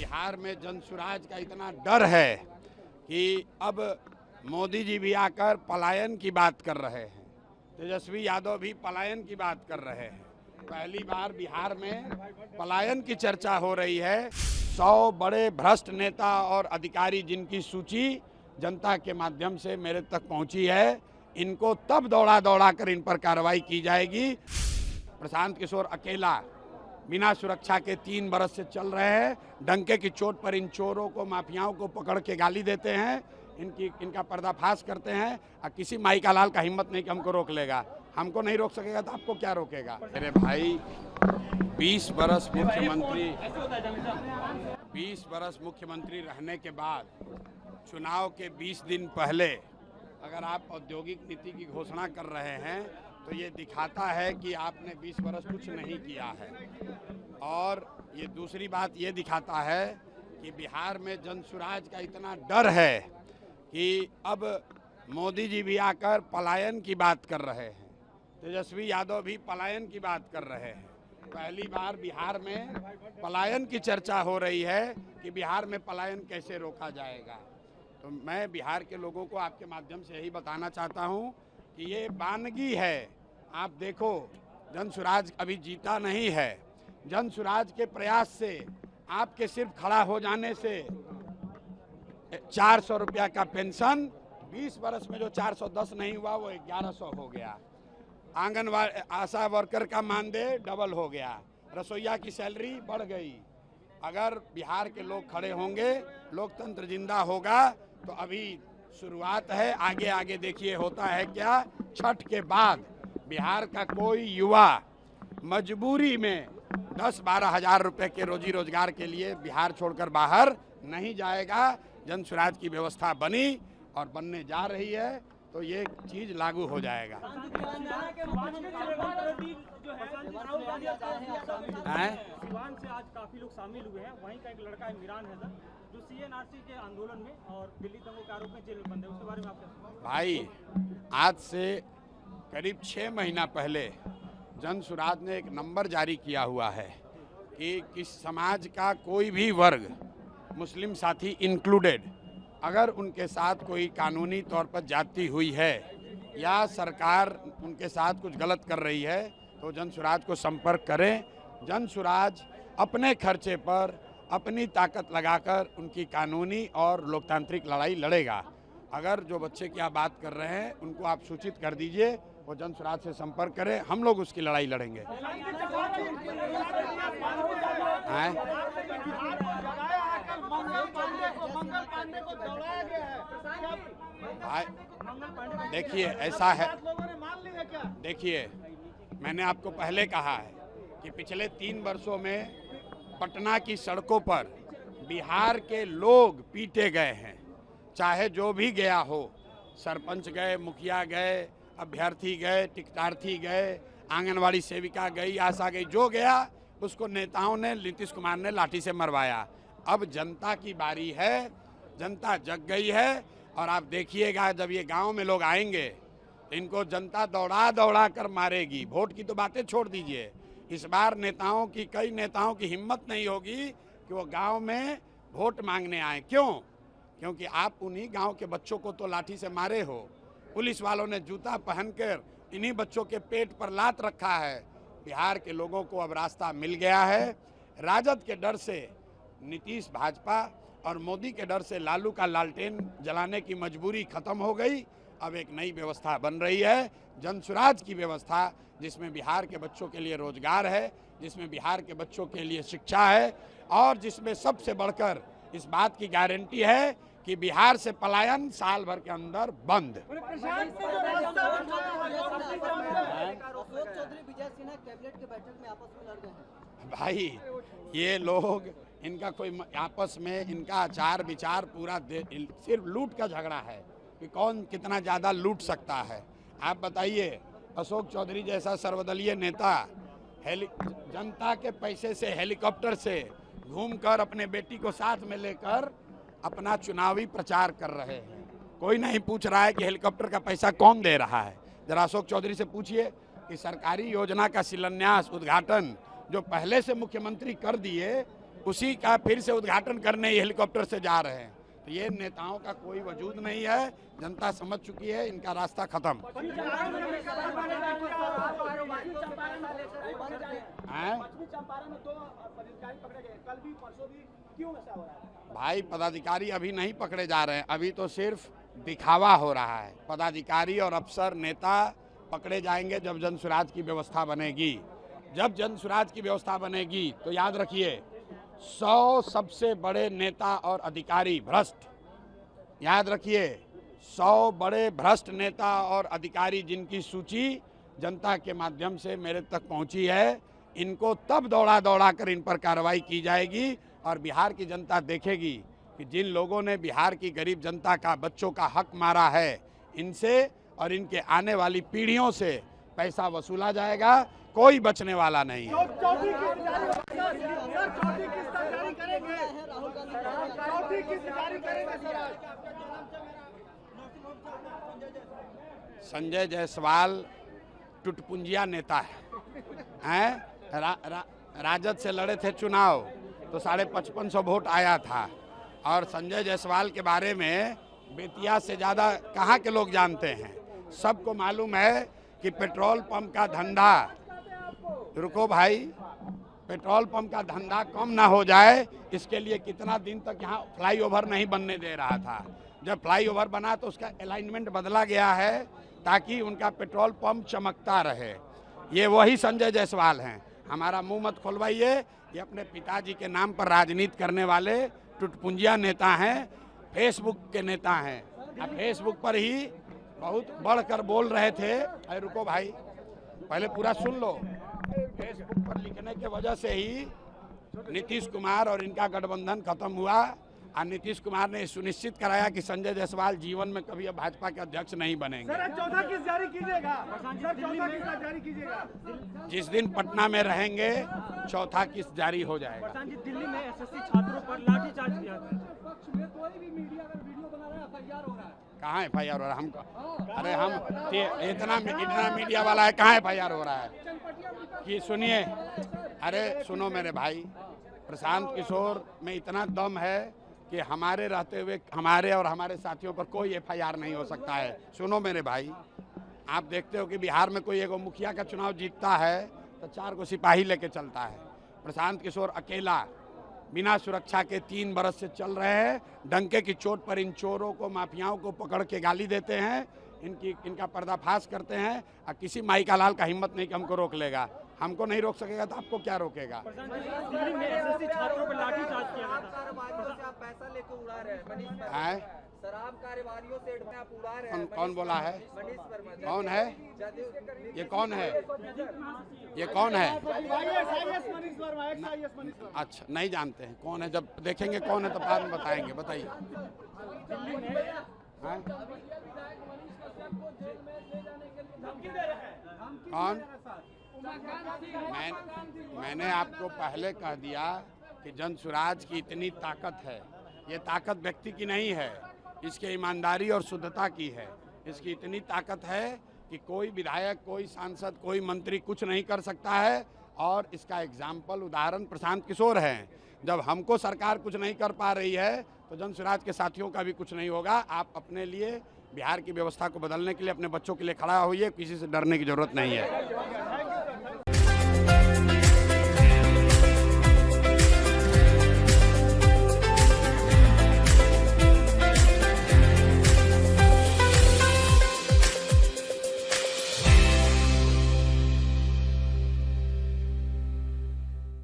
बिहार में जनसुराज का इतना डर है कि अब मोदी जी भी आकर पलायन की बात कर रहे हैं, तेजस्वी यादव भी पलायन की बात कर रहे हैं। पहली बार बिहार में पलायन की चर्चा हो रही है। 100 बड़े भ्रष्ट नेता और अधिकारी जिनकी सूची जनता के माध्यम से मेरे तक पहुंची है, इनको तब दौड़ा दौड़ा कर इन पर कार्रवाई की जाएगी। प्रशांत किशोर अकेला बिना सुरक्षा के 3 बरस से चल रहे हैं। डंके की चोट पर इन चोरों को, माफियाओं को पकड़ के गाली देते हैं, इनका पर्दाफाश करते हैं। और किसी माई का लाल का हिम्मत नहीं कि हमको रोक लेगा। हमको नहीं रोक सकेगा तो आपको क्या रोकेगा। मेरे भाई 20 बरस मुख्यमंत्री रहने के बाद चुनाव के 20 दिन पहले अगर आप औद्योगिक नीति की घोषणा कर रहे हैं तो ये दिखाता है कि आपने 20 बरस कुछ नहीं किया है। और ये दूसरी बात ये दिखाता है कि बिहार में जनसुराज का इतना डर है कि अब मोदी जी भी आकर पलायन की बात कर रहे हैं, तेजस्वी यादव भी पलायन की बात कर रहे हैं। पहली बार बिहार में पलायन की चर्चा हो रही है कि बिहार में पलायन कैसे रोका जाएगा। तो मैं बिहार के लोगों को आपके माध्यम से यही बताना चाहता हूं कि ये वानगी है। आप देखो, जनसुराज अभी जीता नहीं है। जनसुराज के प्रयास से, आपके सिर्फ खड़ा हो जाने से 400 रुपया का पेंशन 20 बरस में जो 410 नहीं हुआ वो 1100 हो गया। आंगनवाड़ी आशा वर्कर का मानदेय डबल हो गया। रसोइया की सैलरी बढ़ गई। अगर बिहार के लोग खड़े होंगे, लोकतंत्र जिंदा होगा। तो अभी शुरुआत है, आगे आगे देखिए होता है क्या। छठ के बाद बिहार का कोई युवा मजबूरी में 10-12 हज़ार रुपए के रोजी रोजगार के लिए बिहार छोड़कर बाहर नहीं जाएगा। जनसुराज की व्यवस्था बनी और बनने जा रही है तो ये चीज लागू हो जाएगा। सिवान से आज काफी लोग शामिल हुए हैं। वहीं का एक लड़का है इमरान हैदर, जो सीएनआरसी के आंदोलन में और दिल्ली दंगों के आरोप में जेल में बंद है। उसके बारे में आप क्या? भाई, आज से करीब 6 महीना पहले जनसुराज ने एक नंबर जारी किया हुआ है कि किस समाज का कोई भी वर्ग, मुस्लिम साथी इंक्लूडेड, अगर उनके साथ कोई कानूनी तौर पर जाती हुई है या सरकार उनके साथ कुछ गलत कर रही है तो जनसुराज को संपर्क करें। जनसुराज अपने खर्चे पर अपनी ताकत लगाकर उनकी कानूनी और लोकतांत्रिक लड़ाई लड़ेगा। अगर जो बच्चे की आप बात कर रहे हैं उनको आप सूचित कर दीजिए, वो जनसुराज से संपर्क करें, हम लोग उसकी लड़ाई लड़ेंगे। देखिए, ऐसा है, देखिए मैंने आपको पहले कहा है कि पिछले 3 वर्षों में पटना की सड़कों पर बिहार के लोग पीटे गए हैं। चाहे जो भी गया हो, सरपंच गए, मुखिया गए, अभ्यर्थी गए, टिकटार्थी गए, आंगनवाड़ी सेविका गई, आशा गई, जो गया उसको नेताओं ने, नीतीश कुमार ने लाठी से मरवाया। अब जनता की बारी है, जनता जग गई है। और आप देखिएगा जब ये गांव में लोग आएंगे तो इनको जनता दौड़ा दौड़ा कर मारेगी। वोट की तो बातें छोड़ दीजिए, इस बार कई नेताओं की हिम्मत नहीं होगी कि वो गांव में वोट मांगने आए। क्यों? क्योंकि आप उन्हीं गांव के बच्चों को तो लाठी से मारे हो। पुलिस वालों ने जूता पहनकर इन्हीं बच्चों के पेट पर लात रखा है। बिहार के लोगों को अब रास्ता मिल गया है। राजद के डर से नीतीश भाजपा और मोदी के डर से लालू का लालटेन जलाने की मजबूरी खत्म हो गई। अब एक नई व्यवस्था बन रही है, जनसुराज की व्यवस्था, जिसमें बिहार के बच्चों के लिए रोजगार है, जिसमें बिहार के बच्चों के लिए शिक्षा है और जिसमें सबसे बढ़कर इस बात की गारंटी है कि बिहार से पलायन साल भर के अंदर बंद। भाई, ये लोग, इनका कोई आपस में इनका आचार विचार पूरा सिर्फ लूट का झगड़ा है कि कौन कितना ज़्यादा लूट सकता है। आप बताइए, अशोक चौधरी जैसा सर्वदलीय नेता जनता के पैसे से हेलीकॉप्टर से घूमकर अपने बेटी को साथ में लेकर अपना चुनावी प्रचार कर रहे हैं। कोई नहीं पूछ रहा है कि हेलीकॉप्टर का पैसा कौन दे रहा है। जरा अशोक चौधरी से पूछिए कि सरकारी योजना का शिलान्यास, उद्घाटन जो पहले से मुख्यमंत्री कर दिए, उसी का फिर से उद्घाटन करने ये हेलीकॉप्टर से जा रहे हैं। तो ये नेताओं का कोई वजूद नहीं है, जनता समझ चुकी है, इनका रास्ता खत्म है। भाई पदाधिकारी अभी नहीं पकड़े जा रहे हैं, अभी तो सिर्फ दिखावा हो रहा है। पदाधिकारी और अफसर नेता पकड़े जाएंगे जब जन सुराज की व्यवस्था बनेगी। जब जन सुराज की व्यवस्था बनेगी तो याद रखिए 100 सबसे बड़े नेता और अधिकारी भ्रष्ट, याद रखिए 100 बड़े भ्रष्ट नेता और अधिकारी जिनकी सूची जनता के माध्यम से मेरे तक पहुंची है, इनको तब दौड़ा दौड़ा कर इन पर कार्रवाई की जाएगी और बिहार की जनता देखेगी कि जिन लोगों ने बिहार की गरीब जनता का, बच्चों का हक मारा है, इनसे और इनके आने वाली पीढ़ियों से पैसा वसूला जाएगा, कोई बचने वाला नहीं है। संजय जायसवाल टुटपुंजिया नेता हैं, राजद से लड़े थे चुनाव तो 5550 वोट आया था। और संजय जायसवाल के बारे में बेतिया से ज़्यादा कहाँ के लोग जानते हैं। सबको मालूम है कि पेट्रोल पंप का धंधा, रुको भाई, पेट्रोल पंप का धंधा कम ना हो जाए इसके लिए कितना दिन तक यहाँ फ्लाईओवर नहीं बनने दे रहा था। जब फ्लाईओवर बना तो उसका अलाइनमेंट बदला गया है ताकि उनका पेट्रोल पंप चमकता रहे। ये वही संजय जायसवाल हैं। हमारा मुंह मत खोलवाइए, ये अपने पिताजी के नाम पर राजनीति करने वाले टुटपुंजिया नेता हैं, फेसबुक के नेता हैं। अब फेसबुक पर ही बहुत बढ़कर बोल रहे थे। अरे रुको भाई, पहले पूरा सुन लो। फेसबुक पर लिखने के वजह से ही नीतीश कुमार और इनका गठबंधन खत्म हुआ और नीतीश कुमार ने सुनिश्चित कराया कि संजय जायसवाल जीवन में कभी अब भाजपा के अध्यक्ष नहीं बनेंगे। सर, चौथा किस्त जारी कीजिएगा? सर, चौथा किस्त जारी कीजिएगा? जिस दिन पटना में रहेंगे चौथा किस्त जारी हो जाएगा। प्रशांत जी, दिल्ली में एसएससी छात्रों पर लाठीचार्ज किया गया। पक्ष में कोई भी मीडिया अगर वीडियो बना रहा है एफआईआर हो रहा है। कहाँ एफआईआर हो रहा है? हमको अरे हम इतना मीडिया वाला है, कहाँ एफआईआर हो रहा है कि सुनिए। अरे सुनो मेरे भाई, प्रशांत किशोर में इतना दम है कि हमारे रहते हुए हमारे और हमारे साथियों पर कोई एफआईआर नहीं हो सकता है। सुनो मेरे भाई, आप देखते हो कि बिहार में कोई एगो मुखिया का चुनाव जीतता है तो 4 को सिपाही लेके चलता है। प्रशांत किशोर अकेला बिना सुरक्षा के 3 बरस से चल रहे हैं। डंके की चोट पर इन चोरों को, माफियाओं को पकड़ के गाली देते हैं, इनका पर्दाफाश करते हैं और किसी माई का लाल का हिम्मत नहीं कि हमको रोक लेगा। हमको नहीं रोक सकेगा तो आपको क्या रोकेगा? दिल्ली में एसएससी छात्रों पर लाठीचार्ज किया गया था। पैसा लेके उड़ा रहे हैं मनीष वर्मा। है? शराब कारोबारियों से आप उड़ा रहे हैं। कौन बोला है? मनीष वर्मा। कौन है ये? कौन है ये? कौन है? अच्छा, नहीं जानते हैं कौन है। जब देखेंगे कौन है तो बाद में बताएंगे। बताइए। कौन? मैंने आपको पहले कह दिया कि जन सुराज की इतनी ताकत है। ये ताकत व्यक्ति की नहीं है, इसके ईमानदारी और शुद्धता की है। इसकी इतनी ताकत है कि कोई विधायक, कोई सांसद, कोई मंत्री कुछ नहीं कर सकता है। और इसका एग्जाम्पल, उदाहरण प्रशांत किशोर हैं। जब हमको सरकार कुछ नहीं कर पा रही है तो जन सुराज के साथियों का भी कुछ नहीं होगा। आप अपने लिए, बिहार की व्यवस्था को बदलने के लिए, अपने बच्चों के लिए खड़ा होइए, किसी से डरने की जरूरत नहीं है।